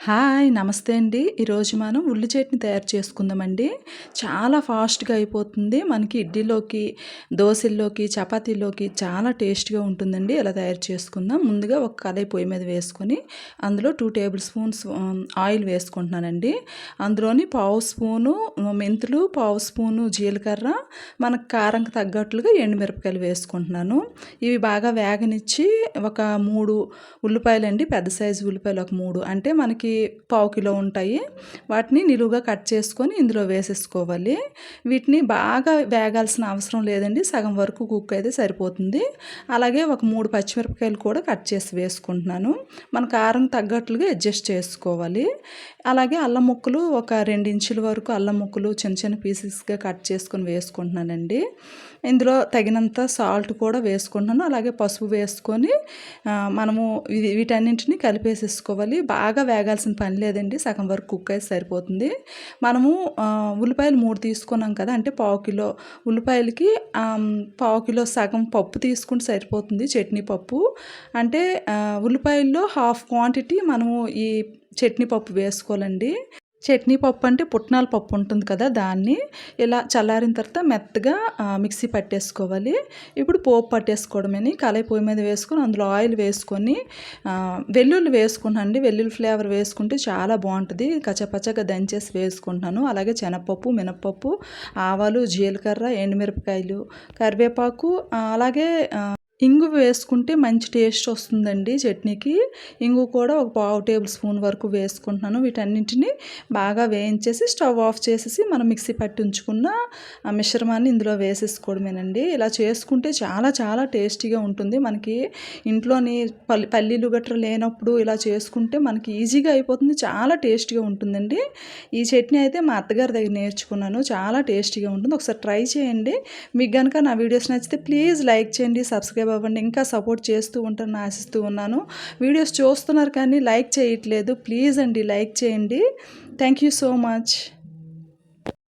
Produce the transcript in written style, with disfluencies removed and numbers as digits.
Hi! నమస్తే అండి. ఈరోజు మనం ఉల్లి చట్నీ తయారు చేసుకుందామండి. చాలా ఫాస్ట్‌గా అయిపోతుంది. మనకి ఇడ్లీలోకి, దోసల్లోకి, చపాతీలోకి చాలా టేస్ట్‌గా ఉంటుందండి. ఇలా తయారు చేసుకుందాం. ముందుగా ఒక కడాయి పొయ్యి మీద వేసుకొని, అందులో 2 టేబుల్ స్పూన్స్ ఆయిల్ వేసుకుంటున్నానండి. అందులోని పావు స్పూను మెంతులు, పావు స్పూను జీలకర్ర, మనకు కారంకి తగ్గట్లుగా ఎండుమిరపకాయలు వేసుకుంటున్నాను. ఇవి బాగా వేగనిచ్చి ఒక 3 ఉల్లిపాయలండి, పెద్ద సైజు ఉల్లిపాయలు ఒక 3 అంటే మనకి పావు కిలో ఉంటాయి. వాటిని నిలువుగా కట్ చేసుకొని ఇందులో వేసేసుకోవాలి. వీటిని బాగా వేగాల్సిన అవసరం లేదండి. సగం వరకు కుక్ అయితే సరిపోతుంది. అలాగే ఒక 3 పచ్చిమిరపకాయలు కూడా కట్ చేసి వేసుకుంటున్నాను. మన కారం తగ్గట్లుగా అడ్జస్ట్ చేసుకోవాలి. అలాగే అల్లం ముక్కలు ఒక 2 ఇంచుల వరకు అల్లం ముక్కలు చిన్న చిన్న పీసెస్గా కట్ చేసుకొని వేసుకుంటున్నానండి. ఇందులో తగినంత సాల్ట్ కూడా వేసుకుంటున్నాను. అలాగే పసుపు వేసుకొని మనము వీటన్నింటిని కలిపేసేసుకోవాలి. బాగా వేగాల్సిన పని లేదండి. సగం వరకు కుక్ అయితే సరిపోతుంది. మనము ఉల్లిపాయలు 3 తీసుకున్నాం కదా, అంటే పావు కిలో ఉల్లిపాయలకి పావు కిలో సగం పప్పు తీసుకుంటే సరిపోతుంది, చట్నీ పప్పు. అంటే ఉల్లిపాయల్లో హాఫ్ క్వాంటిటీ మనము ఈ చట్నీ పప్పు వేసుకోవాలండి. చట్నీ పప్పు అంటే పుట్నాల పప్పు ఉంటుంది కదా, దాన్ని ఇలా చల్లారిన తర్వాత మెత్తగా మిక్సీ పట్టేసుకోవాలి. ఇప్పుడు పోపు పట్టేసుకోవడమని కళాయి పొయ్యి మీద వేసుకొని అందులో ఆయిల్ వేసుకొని వెల్లుల్లి వేసుకున్నానండి. వెల్లుల్లి ఫ్లేవర్ వేసుకుంటే చాలా బాగుంటుంది. కచ్చపచ్చగా దంచేసి వేసుకుంటున్నాను. అలాగే శనగపప్పు, మినపప్పు, ఆవాలు, జీలకర్ర, ఎండుమిరపకాయలు, కరివేపాకు, అలాగే ఇంగువ వేసుకుంటే మంచి టేస్ట్ వస్తుందండి చట్నీకి. ఇంగువ కూడా ఒక పావు టేబుల్ స్పూన్ వరకు వేసుకుంటున్నాను. వీటన్నింటినీ బాగా వేయించేసి స్టవ్ ఆఫ్ చేసేసి మనం మిక్సీ పట్టి ఉంచుకున్న మిశ్రమాన్ని ఇందులో వేసేసుకోవడమేనండి. ఇలా చేసుకుంటే చాలా చాలా టేస్టీగా ఉంటుంది. మనకి ఇంట్లోని పల్లీలు గట్రా లేనప్పుడు ఇలా చేసుకుంటే మనకి ఈజీగా అయిపోతుంది. చాలా టేస్టీగా ఉంటుందండి. ఈ చట్నీ అయితే మా అత్తగారి దగ్గర నేర్చుకున్నాను. చాలా టేస్టీగా ఉంటుంది. ఒకసారి ట్రై చేయండి. మీకు కనుక నా వీడియోస్ నచ్చితే ప్లీజ్ లైక్ చేయండి, సబ్స్క్రైబ్ అవ్వండి. ఇంకా సపోర్ట్ చేస్తూ ఉంటారని ఆశిస్తూ ఉన్నాను. వీడియోస్ చూస్తున్నారు కానీ లైక్ చేయట్లేదు. ప్లీజ్ అండి, లైక్ చేయండి. Thank you so much.